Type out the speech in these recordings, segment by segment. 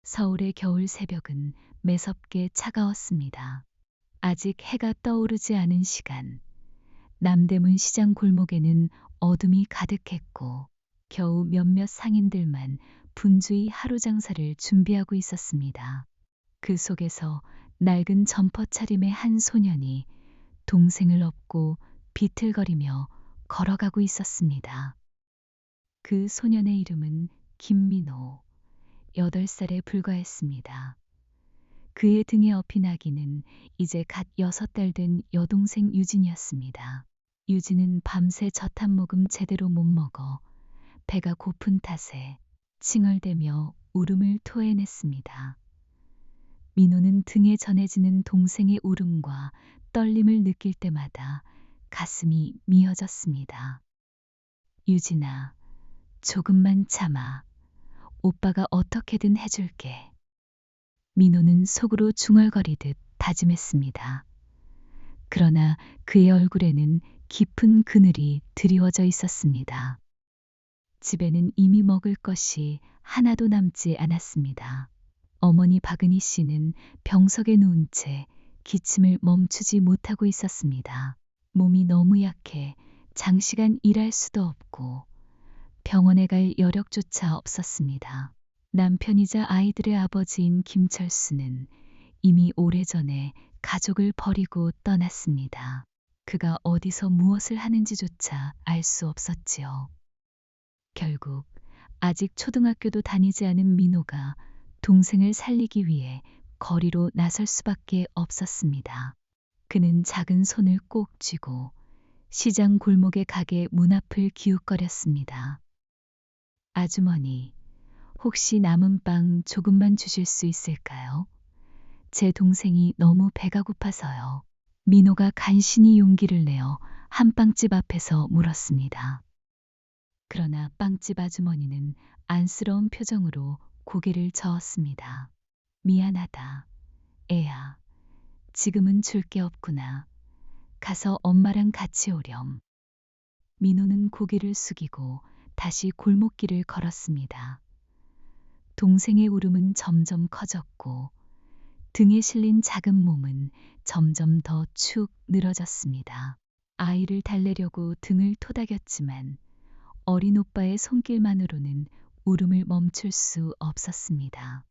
서울의 겨울 새벽은 매섭게 차가웠습니다. 아직 해가 떠오르지 않은 시간, 남대문 시장 골목에는 어둠이 가득했고 겨우 몇몇 상인들만 분주히 하루 장사를 준비하고 있었습니다. 그 속에서 낡은 점퍼 차림의 한 소년이 동생을 업고 비틀거리며 걸어가고 있었습니다. 그 소년의 이름은 김민호, 8살에 불과했습니다. 그의 등에 업힌 아기는 이제 갓 6달 된 여동생 유진이었습니다. 유진은 밤새 젖 한 모금 제대로 못 먹어 배가 고픈 탓에 칭얼대며 울음을 토해냈습니다. 민호는 등에 전해지는 동생의 울음과 떨림을 느낄 때마다 가슴이 미어졌습니다. 유진아, 조금만 참아. 오빠가 어떻게든 해줄게. 민호는 속으로 중얼거리듯 다짐했습니다. 그러나 그의 얼굴에는 깊은 그늘이 드리워져 있었습니다. 집에는 이미 먹을 것이 하나도 남지 않았습니다. 어머니 박은희 씨는 병석에 누운 채 기침을 멈추지 못하고 있었습니다. 몸이 너무 약해 장시간 일할 수도 없고 병원에 갈 여력조차 없었습니다. 남편이자 아이들의 아버지인 김철수는 이미 오래전에 가족을 버리고 떠났습니다. 그가 어디서 무엇을 하는지조차 알 수 없었지요. 결국 아직 초등학교도 다니지 않은 민호가 동생을 살리기 위해 거리로 나설 수밖에 없었습니다. 그는 작은 손을 꼭 쥐고 시장 골목의 가게 문 앞을 기웃거렸습니다. 아주머니, 혹시 남은 빵 조금만 주실 수 있을까요? 제 동생이 너무 배가 고파서요. 민호가 간신히 용기를 내어 한 빵집 앞에서 물었습니다. 그러나 빵집 아주머니는 안쓰러운 표정으로 고개를 저었습니다. 미안하다. 애야, 지금은 줄 게 없구나. 가서 엄마랑 같이 오렴. 민호는 고개를 숙이고 다시 골목길을 걸었습니다. 동생의 울음은 점점 커졌고 등에 실린 작은 몸은 점점 더 축 늘어졌습니다. 아이를 달래려고 등을 토닥였지만 어린 오빠의 손길만으로는 울음을 멈출 수 없었습니다.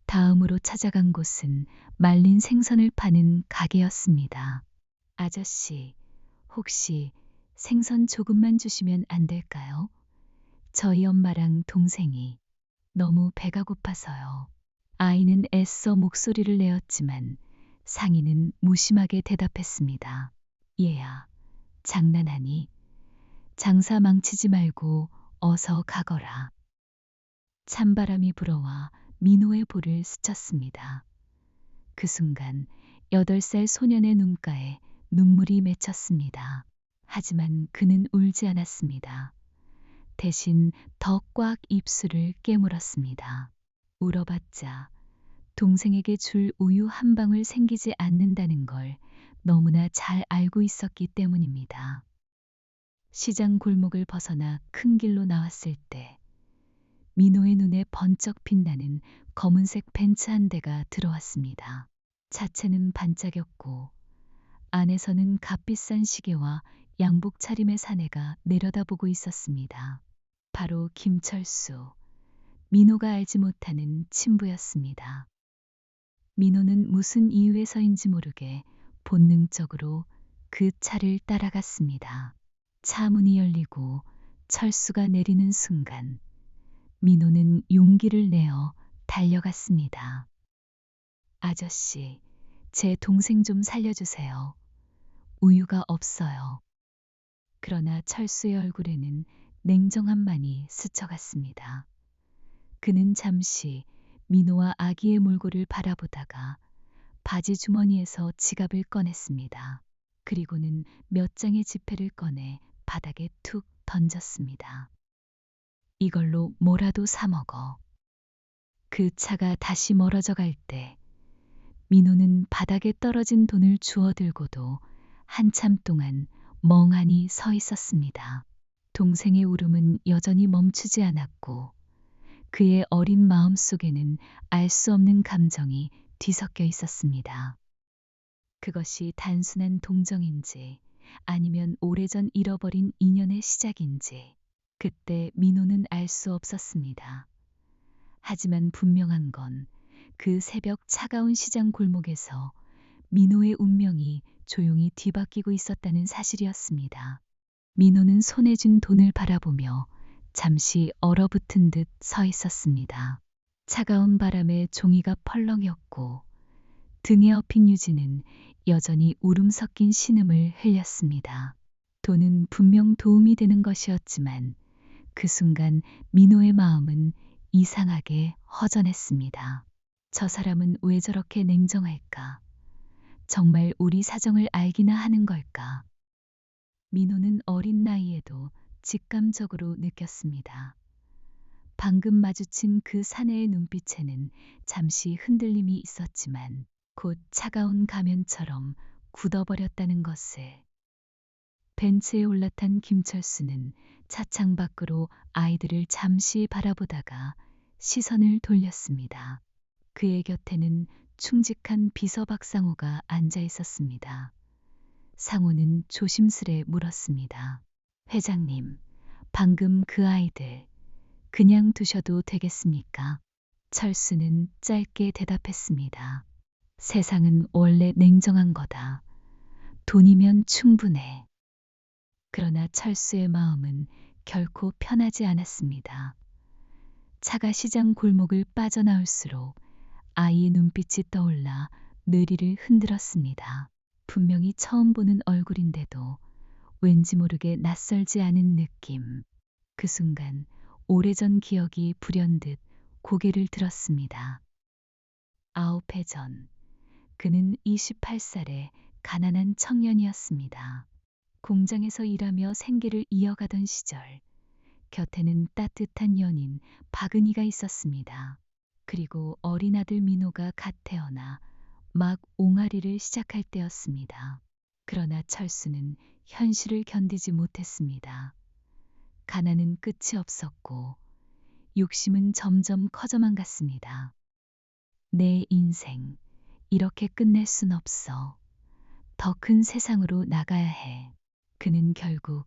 다음으로 찾아간 곳은 말린 생선을 파는 가게였습니다. 아저씨, 혹시 생선 조금만 주시면 안 될까요? 저희 엄마랑 동생이 너무 배가 고파서요. 아이는 애써 목소리를 내었지만 상인은 무심하게 대답했습니다. 얘야, 장난하니? 장사 망치지 말고 어서 가거라. 찬바람이 불어와 민호의 볼을 스쳤습니다. 그 순간 8살 소년의 눈가에 눈물이 맺혔습니다. 하지만 그는 울지 않았습니다. 대신 더 꽉 입술을 깨물었습니다. 울어봤자 동생에게 줄 우유 한 방울 생기지 않는다는 걸 너무나 잘 알고 있었기 때문입니다. 시장 골목을 벗어나 큰 길로 나왔을 때 민호의 눈에 번쩍 빛나는 검은색 벤츠 한 대가 들어왔습니다. 차체는 반짝였고 안에서는 값비싼 시계와 양복 차림의 사내가 내려다보고 있었습니다. 바로 김철수, 민호가 알지 못하는 친부였습니다. 민호는 무슨 이유에서인지 모르게 본능적으로 그 차를 따라갔습니다. 차 문이 열리고 철수가 내리는 순간 민호는 용기를 내어 달려갔습니다. 아저씨, 제 동생 좀 살려주세요. 우유가 없어요. 그러나 철수의 얼굴에는 냉정함만이 스쳐갔습니다. 그는 잠시 민호와 아기의 몰골을 바라보다가 바지 주머니에서 지갑을 꺼냈습니다. 그리고는 몇 장의 지폐를 꺼내 바닥에 툭 던졌습니다. 이걸로 뭐라도 사 먹어. 그 차가 다시 멀어져 갈 때 민호는 바닥에 떨어진 돈을 주워들고도 한참 동안 멍하니 서 있었습니다. 동생의 울음은 여전히 멈추지 않았고 그의 어린 마음 속에는 알 수 없는 감정이 뒤섞여 있었습니다. 그것이 단순한 동정인지 아니면 오래전 잃어버린 인연의 시작인지 그때 민호는 알 수 없었습니다. 하지만 분명한 건 그 새벽 차가운 시장 골목에서 민호의 운명이 조용히 뒤바뀌고 있었다는 사실이었습니다. 민호는 손에 쥔 돈을 바라보며 잠시 얼어붙은 듯 서 있었습니다. 차가운 바람에 종이가 펄렁였고 등에 업힌 유지는 여전히 울음 섞인 신음을 흘렸습니다. 돈은 분명 도움이 되는 것이었지만 그 순간 민호의 마음은 이상하게 허전했습니다. 저 사람은 왜 저렇게 냉정할까? 정말 우리 사정을 알기나 하는 걸까? 민호는 어린 나이에도 직감적으로 느꼈습니다. 방금 마주친 그 사내의 눈빛에는 잠시 흔들림이 있었지만 곧 차가운 가면처럼 굳어버렸다는 것을. 벤츠에 올라탄 김철수는 차창 밖으로 아이들을 잠시 바라보다가 시선을 돌렸습니다. 그의 곁에는 충직한 비서 박상호가 앉아 있었습니다. 상호는 조심스레 물었습니다. 회장님, 방금 그 아이들 그냥 두셔도 되겠습니까? 철수는 짧게 대답했습니다. 세상은 원래 냉정한 거다. 돈이면 충분해. 그러나 철수의 마음은 결코 편하지 않았습니다. 차가 시장 골목을 빠져나올수록 아이의 눈빛이 떠올라 뇌리를 흔들었습니다. 분명히 처음 보는 얼굴인데도 왠지 모르게 낯설지 않은 느낌. 그 순간 오래전 기억이 불현듯 고개를 들었습니다. 9해 전, 그는 28살의 가난한 청년이었습니다. 공장에서 일하며 생계를 이어가던 시절, 곁에는 따뜻한 연인 박은희가 있었습니다. 그리고 어린 아들 민호가 갓 태어나 막 옹알이를 시작할 때였습니다. 그러나 철수는 현실을 견디지 못했습니다. 가난은 끝이 없었고 욕심은 점점 커져만 갔습니다. 내 인생 이렇게 끝낼 순 없어. 더 큰 세상으로 나가야 해. 그는 결국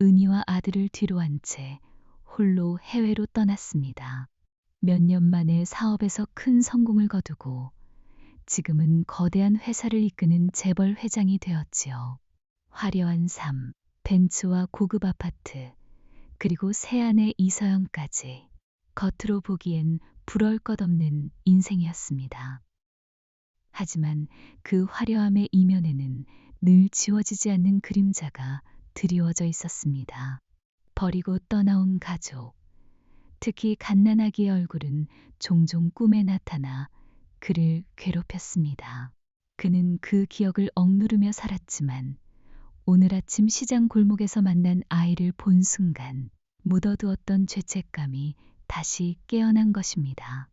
은희와 아들을 뒤로 한 채 홀로 해외로 떠났습니다. 몇 년 만에 사업에서 큰 성공을 거두고 지금은 거대한 회사를 이끄는 재벌 회장이 되었지요. 화려한 삶, 벤츠와 고급 아파트, 그리고 새아내 이서영까지 겉으로 보기엔 부러울 것 없는 인생이었습니다. 하지만 그 화려함의 이면에는 늘 지워지지 않는 그림자가 드리워져 있었습니다. 버리고 떠나온 가족, 특히 갓난아기의 얼굴은 종종 꿈에 나타나 그를 괴롭혔습니다. 그는 그 기억을 억누르며 살았지만 오늘 아침 시장 골목에서 만난 아이를 본 순간 묻어두었던 죄책감이 다시 깨어난 것입니다.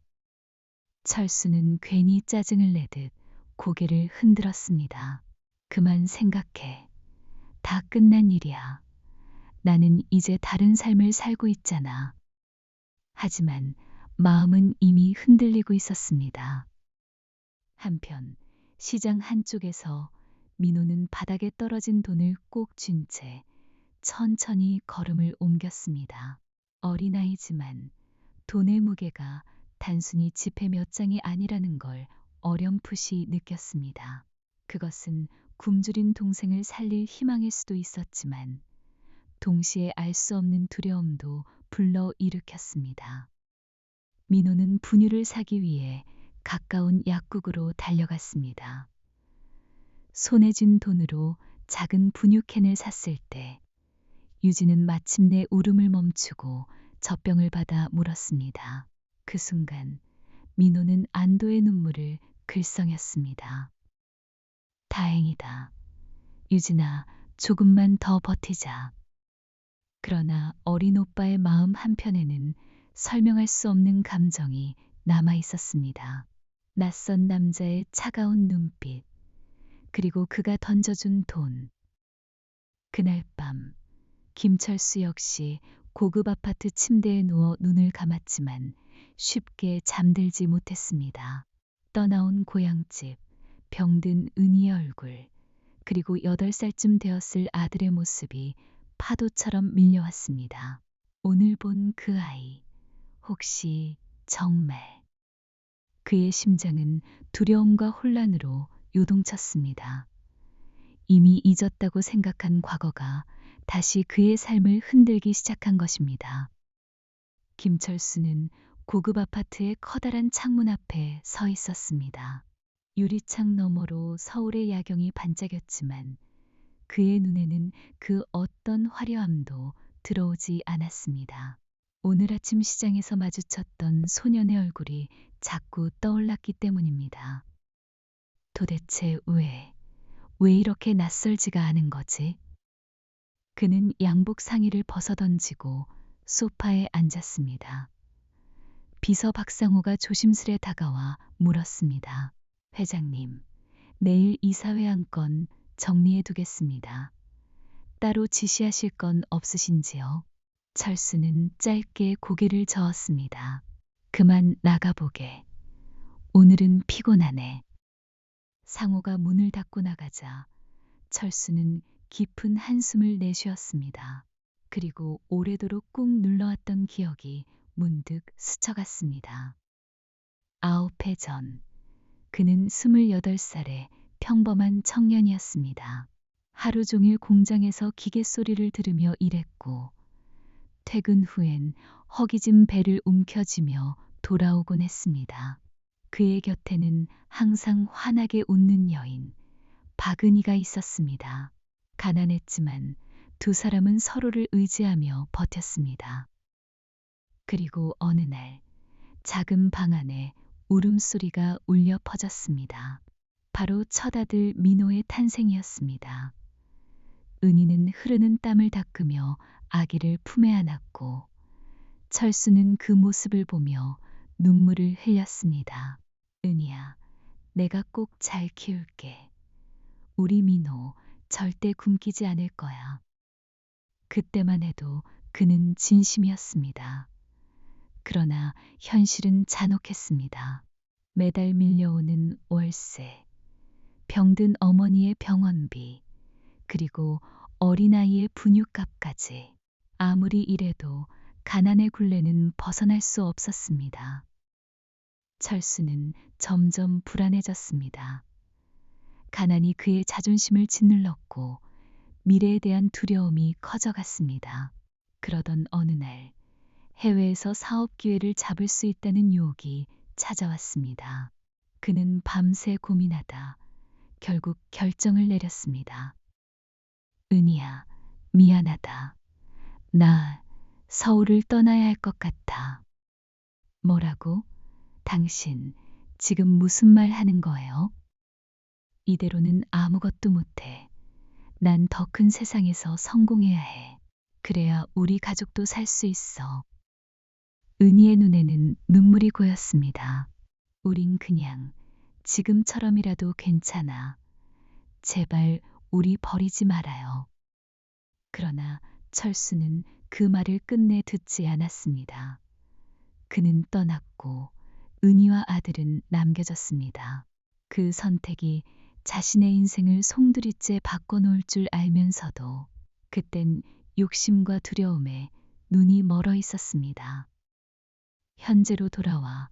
철수는 괜히 짜증을 내듯 고개를 흔들었습니다. 그만 생각해. 다 끝난 일이야. 나는 이제 다른 삶을 살고 있잖아. 하지만 마음은 이미 흔들리고 있었습니다. 한편 시장 한쪽에서 민호는 바닥에 떨어진 돈을 꼭 쥔 채 천천히 걸음을 옮겼습니다. 어린아이지만 돈의 무게가 단순히 지폐 몇 장이 아니라는 걸 어렴풋이 느꼈습니다. 그것은 굶주린 동생을 살릴 희망일 수도 있었지만 동시에 알 수 없는 두려움도 불러 일으켰습니다. 민호는 분유를 사기 위해 가까운 약국으로 달려갔습니다. 손에 쥔 돈으로 작은 분유캔을 샀을 때 유진은 마침내 울음을 멈추고 젖병을 받아 물었습니다. 그 순간 민호는 안도의 눈물을 글썽였습니다. 다행이다. 유진아, 조금만 더 버티자. 그러나 어린 오빠의 마음 한편에는 설명할 수 없는 감정이 남아 있었습니다. 낯선 남자의 차가운 눈빛, 그리고 그가 던져준 돈. 그날 밤, 김철수 역시 고급 아파트 침대에 누워 눈을 감았지만 쉽게 잠들지 못했습니다. 떠나온 고향집, 병든 은희의 얼굴, 그리고 8살쯤 되었을 아들의 모습이 파도처럼 밀려왔습니다. 오늘 본 그 아이, 혹시 정말. 그의 심장은 두려움과 혼란으로 요동쳤습니다. 이미 잊었다고 생각한 과거가 다시 그의 삶을 흔들기 시작한 것입니다. 김철수는 고급 아파트의 커다란 창문 앞에 서 있었습니다. 유리창 너머로 서울의 야경이 반짝였지만 그의 눈에는 그 어떤 화려함도 들어오지 않았습니다. 오늘 아침 시장에서 마주쳤던 소년의 얼굴이 자꾸 떠올랐기 때문입니다. 도대체 왜 이렇게 낯설지가 않은 거지? 그는 양복 상의를 벗어던지고 소파에 앉았습니다. 비서 박상호가 조심스레 다가와 물었습니다. 회장님, 내일 이사회 안건 정리해 두겠습니다. 따로 지시하실 건 없으신지요? 철수는 짧게 고개를 저었습니다. 그만 나가보게. 오늘은 피곤하네. 상호가 문을 닫고 나가자 철수는 깊은 한숨을 내쉬었습니다. 그리고 오래도록 꾹 눌러왔던 기억이 문득 스쳐갔습니다. 9해 전, 그는 28살의 평범한 청년이었습니다. 하루 종일 공장에서 기계 소리를 들으며 일했고, 퇴근 후엔 허기진 배를 움켜쥐며 돌아오곤 했습니다. 그의 곁에는 항상 환하게 웃는 여인, 박은희가 있었습니다. 가난했지만 두 사람은 서로를 의지하며 버텼습니다. 그리고 어느 날 작은 방 안에 울음소리가 울려 퍼졌습니다. 바로 첫 아들 민호의 탄생이었습니다. 은희는 흐르는 땀을 닦으며 아기를 품에 안았고 철수는 그 모습을 보며 눈물을 흘렸습니다. 은희야, 내가 꼭 잘 키울게. 우리 민호 절대 굶기지 않을 거야. 그때만 해도 그는 진심이었습니다. 그러나 현실은 잔혹했습니다. 매달 밀려오는 월세, 병든 어머니의 병원비, 그리고 어린아이의 분유값까지. 아무리 일해도 가난의 굴레는 벗어날 수 없었습니다. 철수는 점점 불안해졌습니다. 가난이 그의 자존심을 짓눌렀고 미래에 대한 두려움이 커져갔습니다. 그러던 어느 날 해외에서 사업 기회를 잡을 수 있다는 유혹이 찾아왔습니다. 그는 밤새 고민하다 결국 결정을 내렸습니다. 은희야, 미안하다. 나 서울을 떠나야 할 것 같아. 뭐라고? 당신 지금 무슨 말 하는 거예요? 이대로는 아무것도 못해. 난 더 큰 세상에서 성공해야 해. 그래야 우리 가족도 살 수 있어. 은희의 눈에는 눈물이 고였습니다. 우린 그냥 지금처럼이라도 괜찮아. 제발 우리 버리지 말아요. 그러나 철수는 그 말을 끝내 듣지 않았습니다. 그는 떠났고 은희와 아들은 남겨졌습니다. 그 선택이 자신의 인생을 송두리째 바꿔놓을 줄 알면서도 그땐 욕심과 두려움에 눈이 멀어 있었습니다. 현재로 돌아와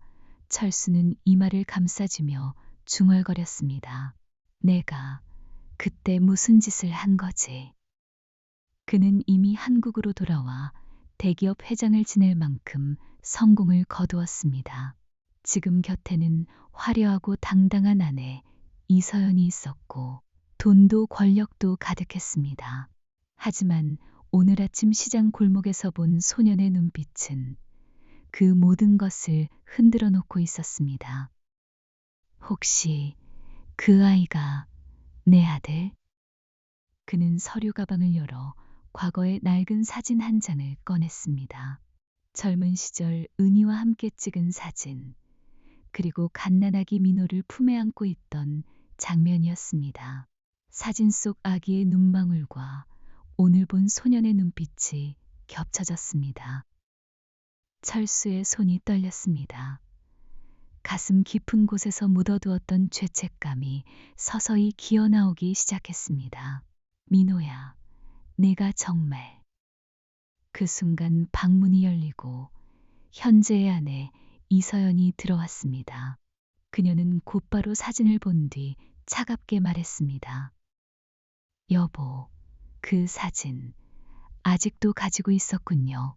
철수는 이마를 감싸주며 중얼거렸습니다. 내가 그때 무슨 짓을 한 거지? 그는 이미 한국으로 돌아와 대기업 회장을 지낼 만큼 성공을 거두었습니다. 지금 곁에는 화려하고 당당한 아내 이서연이 있었고 돈도 권력도 가득했습니다. 하지만 오늘 아침 시장 골목에서 본 소년의 눈빛은 그 모든 것을 흔들어 놓고 있었습니다. 혹시 그 아이가 내 아들? 그는 서류 가방을 열어 과거의 낡은 사진 한 장을 꺼냈습니다. 젊은 시절 은희와 함께 찍은 사진, 그리고 갓난아기 민호를 품에 안고 있던 장면이었습니다. 사진 속 아기의 눈망울과 오늘 본 소년의 눈빛이 겹쳐졌습니다. 철수의 손이 떨렸습니다. 가슴 깊은 곳에서 묻어두었던 죄책감이 서서히 기어나오기 시작했습니다. 민호야, 내가 정말. 그 순간 방문이 열리고 현재의 아내 이서연이 들어왔습니다. 그녀는 곧바로 사진을 본 뒤 차갑게 말했습니다. 여보, 그 사진 아직도 가지고 있었군요.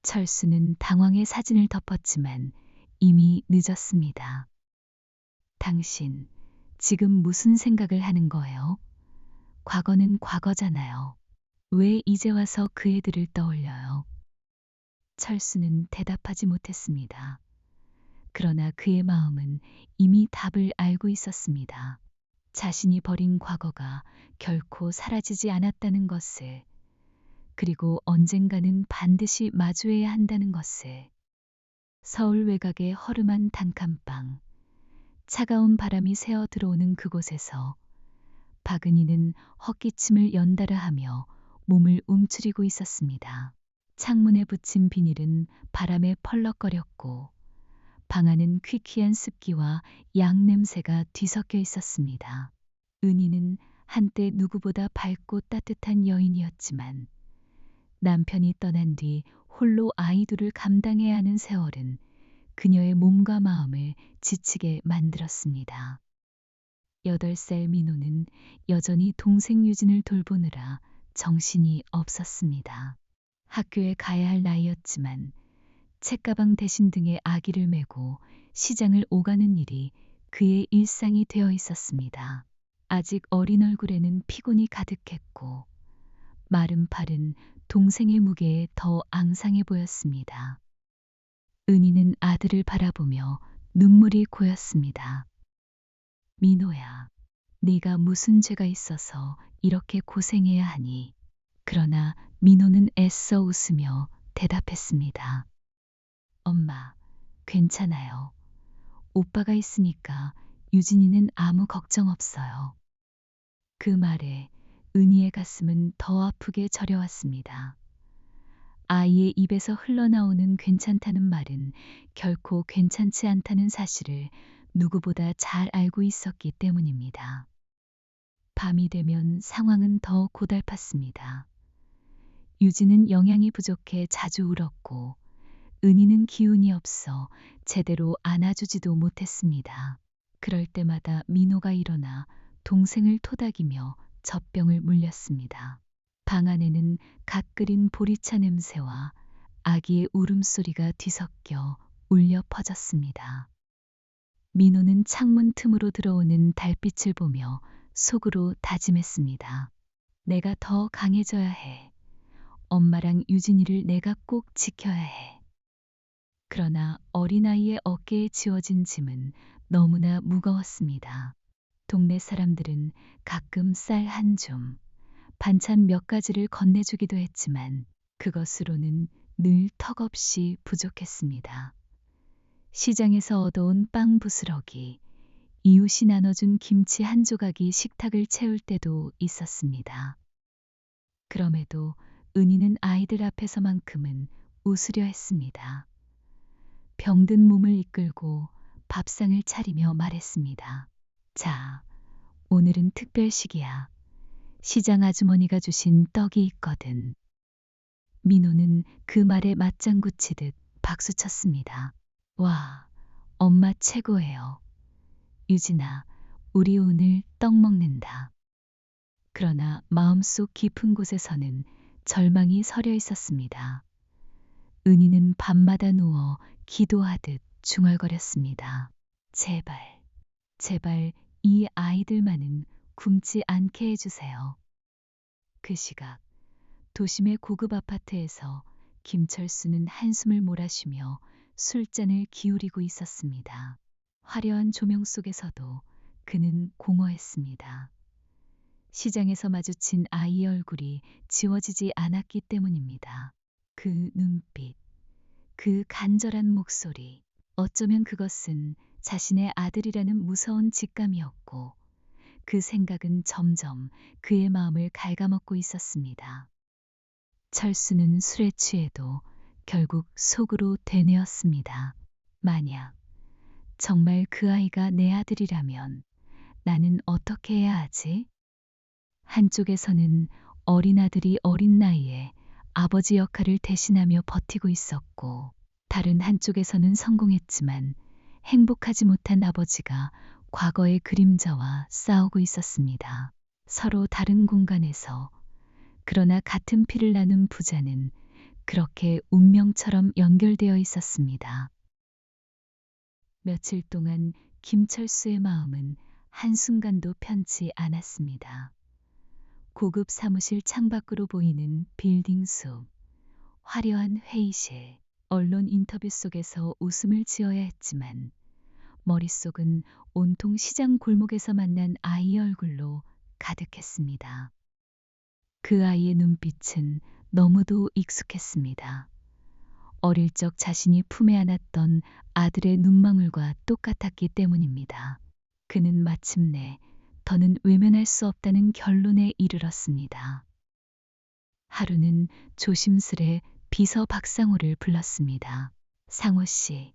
철수는 당황해 사진을 덮었지만 이미 늦었습니다. 당신, 지금 무슨 생각을 하는 거예요? 과거는 과거잖아요. 왜 이제 와서 그 애들을 떠올려요? 철수는 대답하지 못했습니다. 그러나 그의 마음은 이미 답을 알고 있었습니다. 자신이 버린 과거가 결코 사라지지 않았다는 것을, 그리고 언젠가는 반드시 마주해야 한다는 것을. 서울 외곽의 허름한 단칸방, 차가운 바람이 새어 들어오는 그곳에서 박은희는 헛기침을 연달아 하며 몸을 움츠리고 있었습니다. 창문에 붙인 비닐은 바람에 펄럭거렸고 방 안은 퀴퀴한 습기와 양 냄새가 뒤섞여 있었습니다. 은희는 한때 누구보다 밝고 따뜻한 여인이었지만 남편이 떠난 뒤 홀로 아이 둘을 감당해야 하는 세월은 그녀의 몸과 마음을 지치게 만들었습니다. 8살 민호는 여전히 동생 유진을 돌보느라 정신이 없었습니다. 학교에 가야 할 나이였지만 책가방 대신 등에 아기를 메고 시장을 오가는 일이 그의 일상이 되어 있었습니다. 아직 어린 얼굴에는 피곤이 가득했고 마른 팔은 동생의 무게에 더 앙상해 보였습니다. 은희는 아들을 바라보며 눈물이 고였습니다. 민호야, 네가 무슨 죄가 있어서 이렇게 고생해야 하니? 그러나 민호는 애써 웃으며 대답했습니다. 엄마, 괜찮아요. 오빠가 있으니까 유진이는 아무 걱정 없어요. 그 말에 은희의 가슴은 더 아프게 저려왔습니다. 아이의 입에서 흘러나오는 괜찮다는 말은 결코 괜찮지 않다는 사실을 누구보다 잘 알고 있었기 때문입니다. 밤이 되면 상황은 더 고달팠습니다. 유진은 영양이 부족해 자주 울었고 은희는 기운이 없어 제대로 안아주지도 못했습니다. 그럴 때마다 민호가 일어나 동생을 토닥이며 젖병을 물렸습니다. 방 안에는 갓 끓인 보리차 냄새와 아기의 울음소리가 뒤섞여 울려 퍼졌습니다. 민호는 창문 틈으로 들어오는 달빛을 보며 속으로 다짐했습니다. 내가 더 강해져야 해. 엄마랑 유진이를 내가 꼭 지켜야 해. 그러나 어린아이의 어깨에 지워진 짐은 너무나 무거웠습니다. 동네 사람들은 가끔 쌀 한 줌, 반찬 몇 가지를 건네주기도 했지만 그것으로는 늘 턱없이 부족했습니다. 시장에서 얻어온 빵 부스러기, 이웃이 나눠준 김치 한 조각이 식탁을 채울 때도 있었습니다. 그럼에도 은희는 아이들 앞에서만큼은 웃으려 했습니다. 병든 몸을 이끌고 밥상을 차리며 말했습니다. 자, 오늘은 특별식이야. 시장 아주머니가 주신 떡이 있거든. 민호는 그 말에 맞장구 치듯 박수쳤습니다. 와, 엄마 최고예요. 유진아, 우리 오늘 떡 먹는다. 그러나 마음속 깊은 곳에서는 절망이 서려 있었습니다. 은희는 밤마다 누워 기도하듯 중얼거렸습니다. 제발, 제발 이 아이들만은 굶지 않게 해주세요. 그 시각 도심의 고급 아파트에서 김철수는 한숨을 몰아쉬며 술잔을 기울이고 있었습니다. 화려한 조명 속에서도 그는 공허했습니다. 시장에서 마주친 아이의 얼굴이 지워지지 않았기 때문입니다. 그 눈빛, 그 간절한 목소리, 어쩌면 그것은 자신의 아들이라는 무서운 직감이었고 그 생각은 점점 그의 마음을 갉아먹고 있었습니다. 철수는 술에 취해도 결국 속으로 되뇌었습니다. 만약 정말 그 아이가 내 아들이라면 나는 어떻게 해야 하지? 한쪽에서는 어린 아들이 어린 나이에 아버지 역할을 대신하며 버티고 있었고, 다른 한쪽에서는 성공했지만 행복하지 못한 아버지가 과거의 그림자와 싸우고 있었습니다. 서로 다른 공간에서, 그러나 같은 피를 나눈 부자는 그렇게 운명처럼 연결되어 있었습니다. 며칠 동안 김철수의 마음은 한순간도 편치 않았습니다. 고급 사무실 창밖으로 보이는 빌딩 숲, 화려한 회의실, 언론 인터뷰 속에서 웃음을 지어야 했지만 머릿속은 온통 시장 골목에서 만난 아이의 얼굴로 가득했습니다. 그 아이의 눈빛은 너무도 익숙했습니다. 어릴 적 자신이 품에 안았던 아들의 눈망울과 똑같았기 때문입니다. 그는 마침내 더는 외면할 수 없다는 결론에 이르렀습니다. 하루는 조심스레 비서 박상호를 불렀습니다. 상호 씨,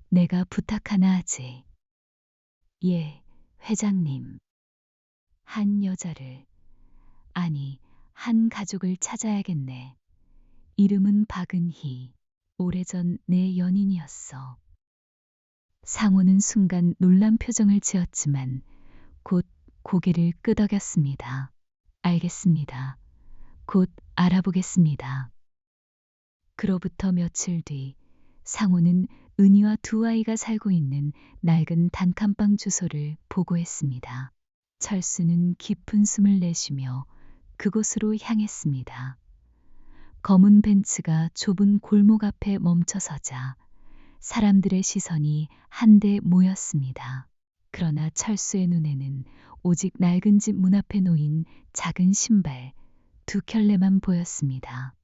내가 부탁 하나 하지. 예, 회장님. 한 여자를, 아니, 한 가족을 찾아야겠네. 이름은 박은희. 오래전 내 연인이었어. 상호는 순간 놀란 표정을 지었지만 곧 고개를 끄덕였습니다. 알겠습니다. 곧 알아보겠습니다. 그로부터 며칠 뒤 상호는 은희와 두 아이가 살고 있는 낡은 단칸방 주소를 보고했습니다. 철수는 깊은 숨을 내쉬며 그곳으로 향했습니다. 검은 벤츠가 좁은 골목 앞에 멈춰서자 사람들의 시선이 한데 모였습니다. 그러나 철수의 눈에는 오직 낡은 집 문 앞에 놓인 작은 신발 두 켤레만 보였습니다.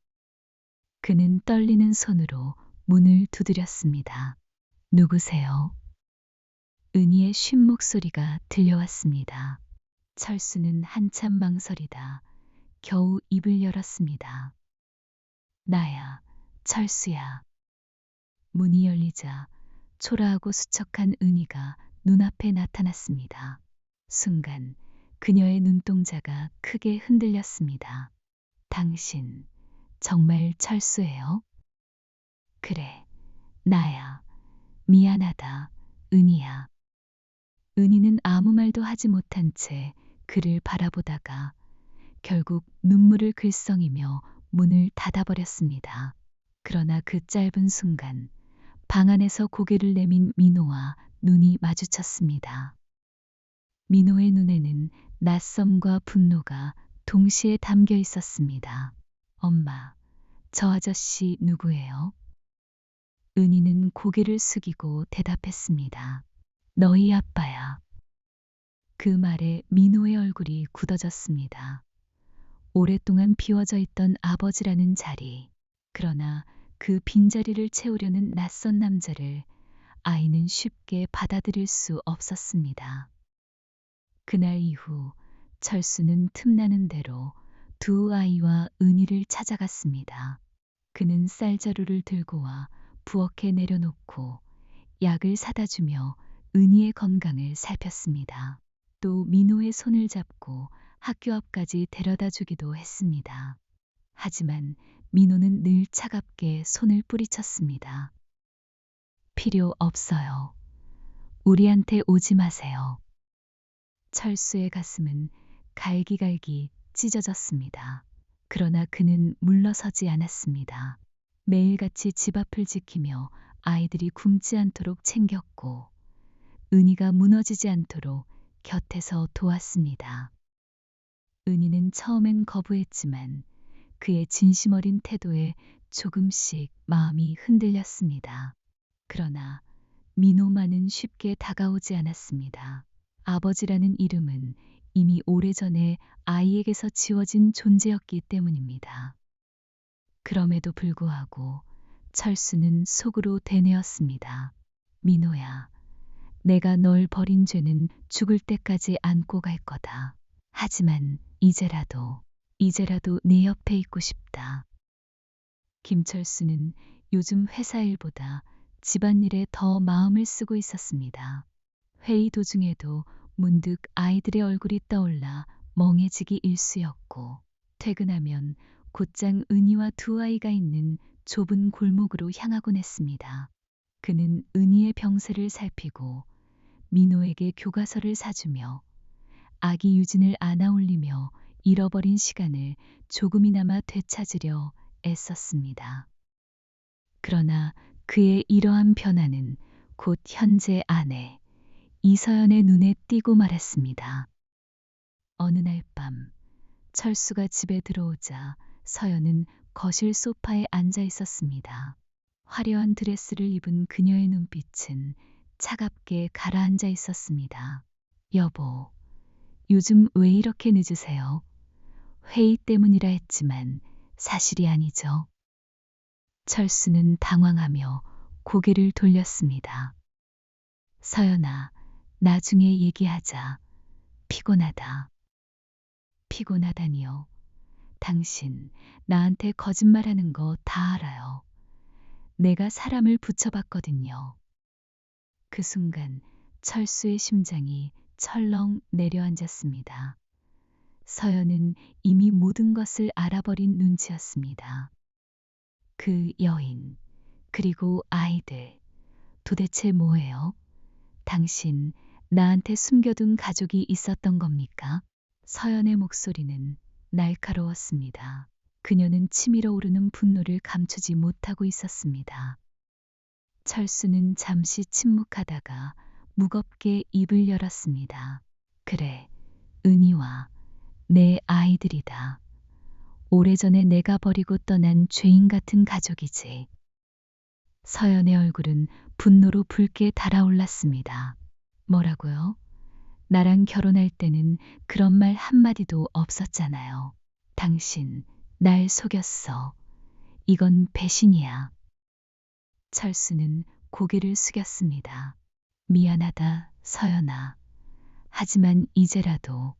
그는 떨리는 손으로 문을 두드렸습니다. 누구세요? 은희의 쉰 목소리가 들려왔습니다. 철수는 한참 망설이다 겨우 입을 열었습니다. 나야, 철수야. 문이 열리자 초라하고 수척한 은희가 눈앞에 나타났습니다. 순간 그녀의 눈동자가 크게 흔들렸습니다. 당신, 정말 철수예요? 그래, 나야. 미안하다, 은희야. 은희는 아무 말도 하지 못한 채 그를 바라보다가 결국 눈물을 글썽이며 문을 닫아버렸습니다. 그러나 그 짧은 순간 방 안에서 고개를 내민 민호와 눈이 마주쳤습니다. 민호의 눈에는 낯섦과 분노가 동시에 담겨 있었습니다. 엄마, 저 아저씨 누구예요? 은희는 고개를 숙이고 대답했습니다. 너희 아빠야. 그 말에 민호의 얼굴이 굳어졌습니다. 오랫동안 비워져 있던 아버지라는 자리. 그러나 그 빈자리를 채우려는 낯선 남자를 아이는 쉽게 받아들일 수 없었습니다. 그날 이후 철수는 틈나는 대로 두 아이와 은희를 찾아갔습니다. 그는 쌀자루를 들고 와 부엌에 내려놓고 약을 사다 주며 은희의 건강을 살폈습니다. 또 민호의 손을 잡고 학교 앞까지 데려다 주기도 했습니다. 하지만 민호는 늘 차갑게 손을 뿌리쳤습니다. 필요 없어요. 우리한테 오지 마세요. 철수의 가슴은 갈기갈기 찢어졌습니다. 그러나 그는 물러서지 않았습니다. 매일같이 집 앞을 지키며 아이들이 굶지 않도록 챙겼고 은희가 무너지지 않도록 곁에서 도왔습니다. 은희는 처음엔 거부했지만 그의 진심 어린 태도에 조금씩 마음이 흔들렸습니다. 그러나 민호만은 쉽게 다가오지 않았습니다. 아버지라는 이름은 이미 오래전에 아이에게서 지워진 존재였기 때문입니다. 그럼에도 불구하고 철수는 속으로 되뇌었습니다. 민호야, 내가 널 버린 죄는 죽을 때까지 안고 갈 거다. 하지만 이제라도 네 옆에 있고 싶다. 김철수는 요즘 회사 일보다 집안일에 더 마음을 쓰고 있었습니다. 회의 도중에도 문득 아이들의 얼굴이 떠올라 멍해지기 일쑤였고, 퇴근하면 곧장 은희와 두 아이가 있는 좁은 골목으로 향하곤 했습니다. 그는 은희의 병세를 살피고 민호에게 교과서를 사주며 아기 유진을 안아올리며 잃어버린 시간을 조금이나마 되찾으려 애썼습니다. 그러나 그의 이러한 변화는 곧 현재 아내 이서연의 눈에 띄고 말았습니다. 어느 날 밤 철수가 집에 들어오자 서연은 거실 소파에 앉아 있었습니다. 화려한 드레스를 입은 그녀의 눈빛은 차갑게 가라앉아 있었습니다. 여보, 요즘 왜 이렇게 늦으세요? 회의 때문이라 했지만 사실이 아니죠. 철수는 당황하며 고개를 돌렸습니다. 서연아, 나중에 얘기하자. 피곤하다. 피곤하다니요. 당신 나한테 거짓말하는 거 다 알아요. 내가 사람을 붙여봤거든요. 그 순간 철수의 심장이 철렁 내려앉았습니다. 서연은 이미 모든 것을 알아버린 눈치였습니다. 그 여인, 그리고 아이들, 도대체 뭐예요? 당신 나한테 숨겨둔 가족이 있었던 겁니까? 서연의 목소리는 날카로웠습니다. 그녀는 치밀어 오르는 분노를 감추지 못하고 있었습니다. 철수는 잠시 침묵하다가 무겁게 입을 열었습니다. 그래, 은희와 내 아이들이다. 오래전에 내가 버리고 떠난 죄인 같은 가족이지. 서연의 얼굴은 분노로 붉게 달아올랐습니다. 뭐라고요? 나랑 결혼할 때는 그런 말 한마디도 없었잖아요. 당신, 날 속였어. 이건 배신이야. 철수는 고개를 숙였습니다. 미안하다, 서연아. 하지만 이제라도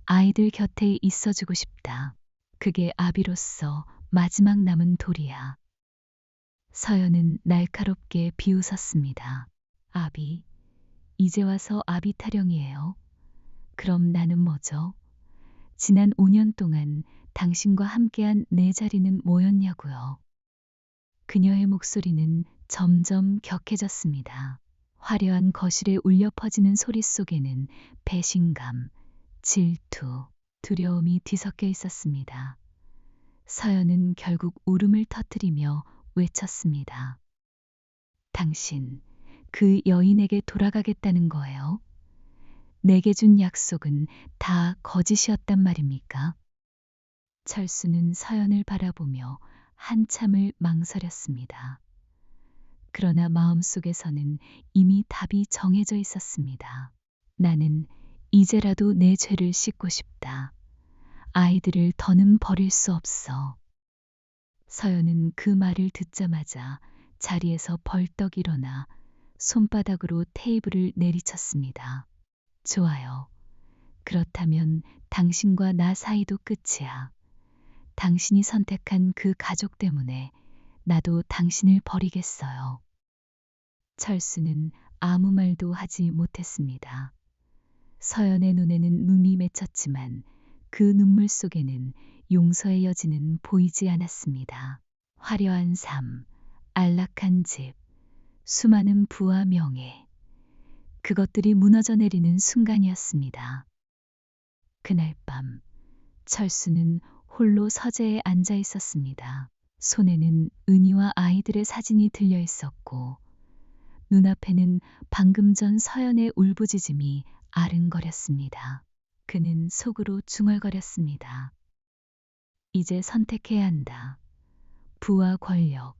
아이들 곁에 있어주고 싶다. 그게 아비로서 마지막 남은 도리야. 서연은 날카롭게 비웃었습니다. 아비, 이제 와서 아비 타령이에요. 그럼 나는 뭐죠? 지난 5년 동안 당신과 함께한 내 자리는 뭐였냐고요. 그녀의 목소리는 점점 격해졌습니다. 화려한 거실에 울려 퍼지는 소리 속에는 배신감, 질투, 두려움이 뒤섞여 있었습니다. 서연은 결국 울음을 터뜨리며 외쳤습니다. 당신, 그 여인에게 돌아가겠다는 거예요? 내게 준 약속은 다 거짓이었단 말입니까? 철수는 서연을 바라보며 한참을 망설였습니다. 그러나 마음속에서는 이미 답이 정해져 있었습니다. 나는 이제라도 내 죄를 씻고 싶다. 아이들을 더는 버릴 수 없어. 서연은 그 말을 듣자마자 자리에서 벌떡 일어나 손바닥으로 테이블을 내리쳤습니다. 좋아요. 그렇다면 당신과 나 사이도 끝이야. 당신이 선택한 그 가족 때문에 나도 당신을 버리겠어요. 철수는 아무 말도 하지 못했습니다. 서연의 눈에는 눈이 맺혔지만 그 눈물 속에는 용서의 여지는 보이지 않았습니다. 화려한 삶, 안락한 집, 수많은 부와 명예. 그것들이 무너져 내리는 순간이었습니다. 그날 밤 철수는 홀로 서재에 앉아 있었습니다. 손에는 은희와 아이들의 사진이 들려 있었고 눈앞에는 방금 전 서연의 울부짖음이 아른거렸습니다. 그는 속으로 중얼거렸습니다. 이제 선택해야 한다. 부와 권력,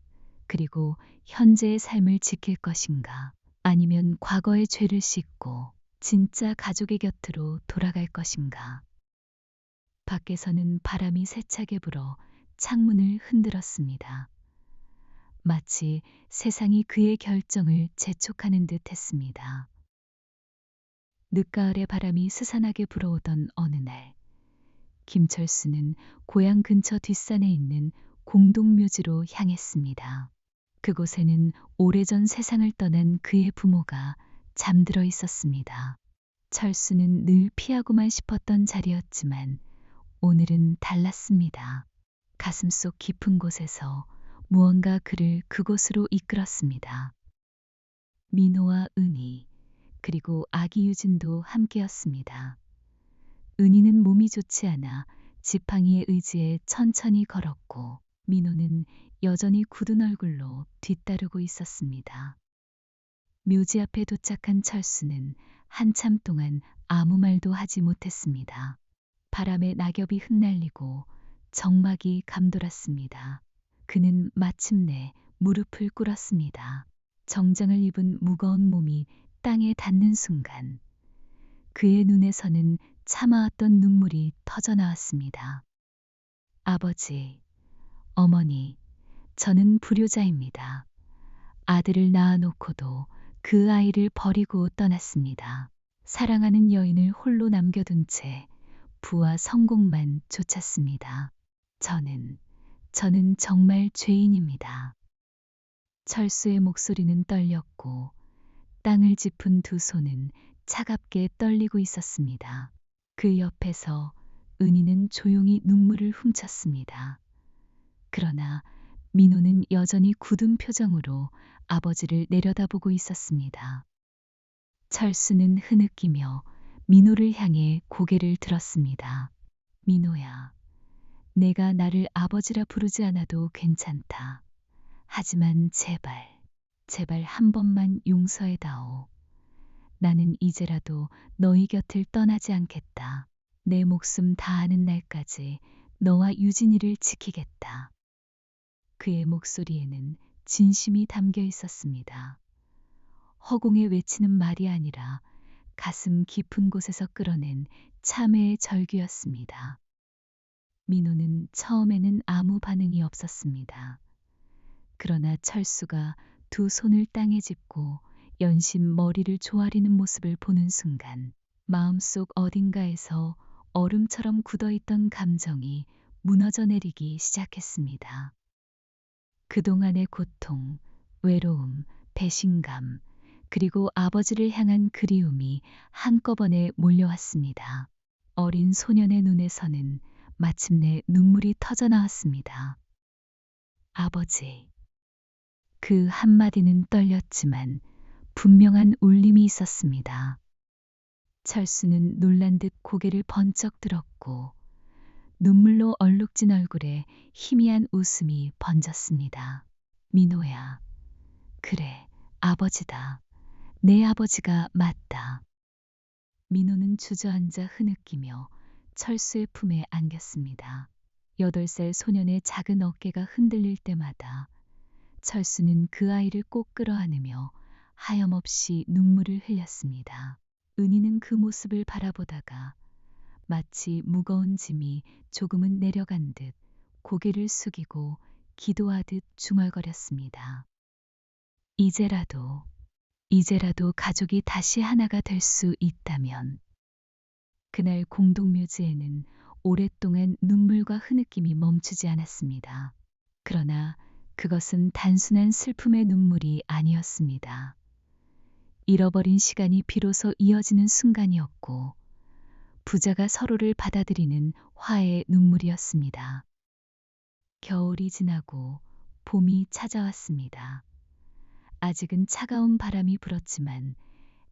그리고 현재의 삶을 지킬 것인가, 아니면 과거의 죄를 씻고 진짜 가족의 곁으로 돌아갈 것인가. 밖에서는 바람이 세차게 불어 창문을 흔들었습니다. 마치 세상이 그의 결정을 재촉하는 듯 했습니다. 늦가을의 바람이 스산하게 불어오던 어느 날, 김철수는 고향 근처 뒷산에 있는 공동묘지로 향했습니다. 그곳에는 오래전 세상을 떠난 그의 부모가 잠들어 있었습니다. 철수는 늘 피하고만 싶었던 자리였지만 오늘은 달랐습니다. 가슴속 깊은 곳에서 무언가 그를 그곳으로 이끌었습니다. 민호와 은희, 그리고 아기 유진도 함께였습니다. 은희는 몸이 좋지 않아 지팡이의 의지에 천천히 걸었고 민호는 여전히 굳은 얼굴로 뒤따르고 있었습니다. 묘지 앞에 도착한 철수는 한참 동안 아무 말도 하지 못했습니다. 바람에 낙엽이 흩날리고 정막이 감돌았습니다. 그는 마침내 무릎을 꿇었습니다. 정장을 입은 무거운 몸이 땅에 닿는 순간 그의 눈에서는 참아왔던 눈물이 터져나왔습니다. 아버지, 어머니, 저는 불효자입니다. 아들을 낳아놓고도 그 아이를 버리고 떠났습니다. 사랑하는 여인을 홀로 남겨둔 채 부와 성공만 쫓았습니다. 저는 정말 죄인입니다. 철수의 목소리는 떨렸고 땅을 짚은 두 손은 차갑게 떨리고 있었습니다. 그 옆에서 은희는 조용히 눈물을 훔쳤습니다. 그러나 민호는 여전히 굳은 표정으로 아버지를 내려다보고 있었습니다. 철수는 흐느끼며 민호를 향해 고개를 들었습니다. 민호야, 내가 나를 아버지라 부르지 않아도 괜찮다. 하지만 제발 한 번만 용서해다오. 나는 이제라도 너희 곁을 떠나지 않겠다. 내 목숨 다하는 날까지 너와 유진이를 지키겠다. 그의 목소리에는 진심이 담겨 있었습니다. 허공에 외치는 말이 아니라 가슴 깊은 곳에서 끌어낸 참회의 절규였습니다. 민호는 처음에는 아무 반응이 없었습니다. 그러나 철수가 두 손을 땅에 짚고 연신 머리를 조아리는 모습을 보는 순간 마음속 어딘가에서 얼음처럼 굳어있던 감정이 무너져 내리기 시작했습니다. 그동안의 고통, 외로움, 배신감, 그리고 아버지를 향한 그리움이 한꺼번에 몰려왔습니다. 어린 소년의 눈에서는 마침내 눈물이 터져나왔습니다. 아버지. 그 한마디는 떨렸지만 분명한 울림이 있었습니다. 철수는 놀란 듯 고개를 번쩍 들었고 눈물로 얼룩진 얼굴에 희미한 웃음이 번졌습니다. 민호야, 그래, 아버지다. 내 아버지가 맞다. 민호는 주저앉아 흐느끼며 철수의 품에 안겼습니다. 8살 소년의 작은 어깨가 흔들릴 때마다 철수는 그 아이를 꼭 끌어안으며 하염없이 눈물을 흘렸습니다. 은희는 그 모습을 바라보다가 마치 무거운 짐이 조금은 내려간 듯 고개를 숙이고 기도하듯 중얼거렸습니다. 이제라도 가족이 다시 하나가 될 수 있다면. 그날 공동묘지에는 오랫동안 눈물과 흐느낌이 멈추지 않았습니다. 그러나 그것은 단순한 슬픔의 눈물이 아니었습니다. 잃어버린 시간이 비로소 이어지는 순간이었고 부자가 서로를 받아들이는 화해의 눈물이었습니다. 겨울이 지나고 봄이 찾아왔습니다. 아직은 차가운 바람이 불었지만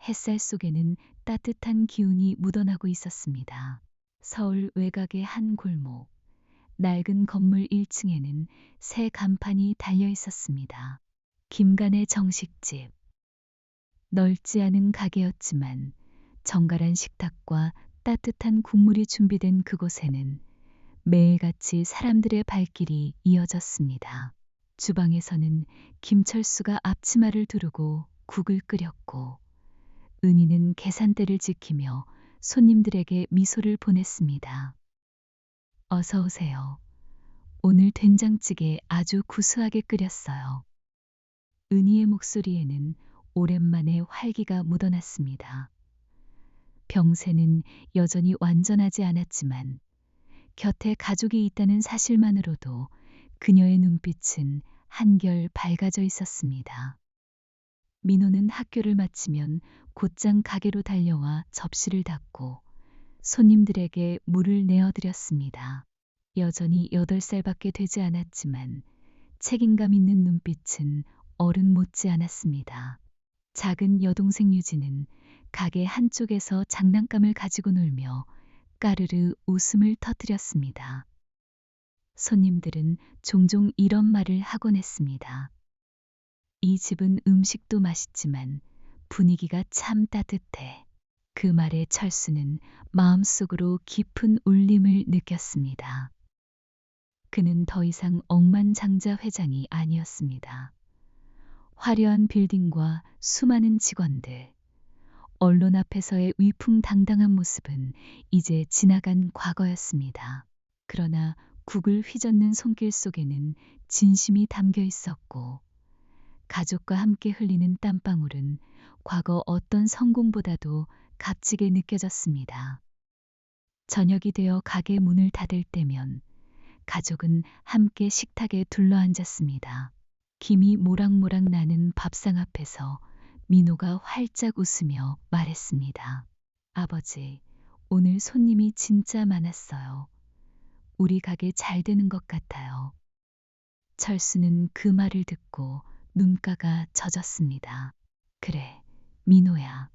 햇살 속에는 따뜻한 기운이 묻어나고 있었습니다. 서울 외곽의 한 골목, 낡은 건물 1층에는 새 간판이 달려 있었습니다. 김간의 정식집. 넓지 않은 가게였지만 정갈한 식탁과 따뜻한 국물이 준비된 그곳에는 매일같이 사람들의 발길이 이어졌습니다. 주방에서는 김철수가 앞치마를 두르고 국을 끓였고 은희는 계산대를 지키며 손님들에게 미소를 보냈습니다. 어서 오세요. 오늘 된장찌개 아주 구수하게 끓였어요. 은희의 목소리에는 오랜만에 활기가 묻어났습니다. 병세는 여전히 완전하지 않았지만 곁에 가족이 있다는 사실만으로도 그녀의 눈빛은 한결 밝아져 있었습니다. 민호는 학교를 마치면 곧장 가게로 달려와 접시를 닫고 손님들에게 물을 내어드렸습니다. 여전히 8살밖에 되지 않았지만 책임감 있는 눈빛은 어른 못지 않았습니다. 작은 여동생 유진은 가게 한쪽에서 장난감을 가지고 놀며 까르르 웃음을 터뜨렸습니다. 손님들은 종종 이런 말을 하곤 했습니다. 이 집은 음식도 맛있지만 분위기가 참 따뜻해. 그 말에 철수는 마음속으로 깊은 울림을 느꼈습니다. 그는 더 이상 억만장자 회장이 아니었습니다. 화려한 빌딩과 수많은 직원들, 언론 앞에서의 위풍당당한 모습은 이제 지나간 과거였습니다. 그러나 국을 휘젓는 손길 속에는 진심이 담겨 있었고, 가족과 함께 흘리는 땀방울은 과거 어떤 성공보다도 값지게 느껴졌습니다. 저녁이 되어 가게 문을 닫을 때면 가족은 함께 식탁에 둘러앉았습니다. 김이 모락모락 나는 밥상 앞에서 민호가 활짝 웃으며 말했습니다. 아버지, 오늘 손님이 진짜 많았어요. 우리 가게 잘 되는 것 같아요. 철수는 그 말을 듣고 눈가가 젖었습니다. 그래, 민호야.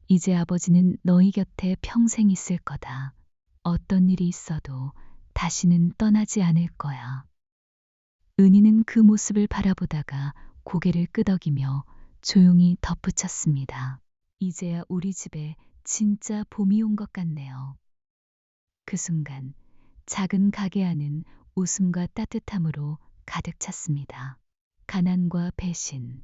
이제 아버지는 너희 곁에 평생 있을 거다. 어떤 일이 있어도 다시는 떠나지 않을 거야. 은희는 그 모습을 바라보다가 고개를 끄덕이며 조용히 덧붙였습니다. 이제야 우리 집에 진짜 봄이 온 것 같네요. 그 순간 작은 가게 안은 웃음과 따뜻함으로 가득 찼습니다. 가난과 배신,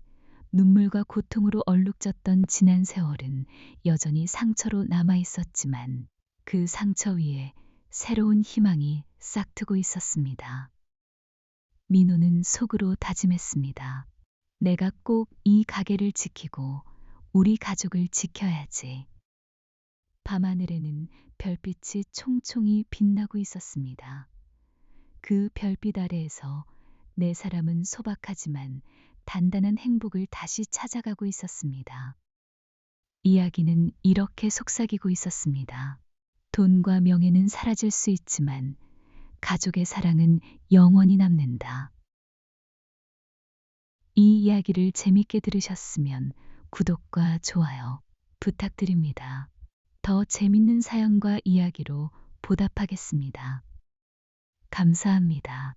눈물과 고통으로 얼룩졌던 지난 세월은 여전히 상처로 남아 있었지만 그 상처 위에 새로운 희망이 싹트고 있었습니다. 민호는 속으로 다짐했습니다. 내가 꼭 이 가게를 지키고 우리 가족을 지켜야지. 밤하늘에는 별빛이 총총히 빛나고 있었습니다. 그 별빛 아래에서 네 사람은 소박하지만 단단한 행복을 다시 찾아가고 있었습니다. 이야기는 이렇게 속삭이고 있었습니다. 돈과 명예는 사라질 수 있지만 가족의 사랑은 영원히 남는다. 이 이야기를 재밌게 들으셨으면 구독과 좋아요 부탁드립니다. 더 재밌는 사연과 이야기로 보답하겠습니다. 감사합니다.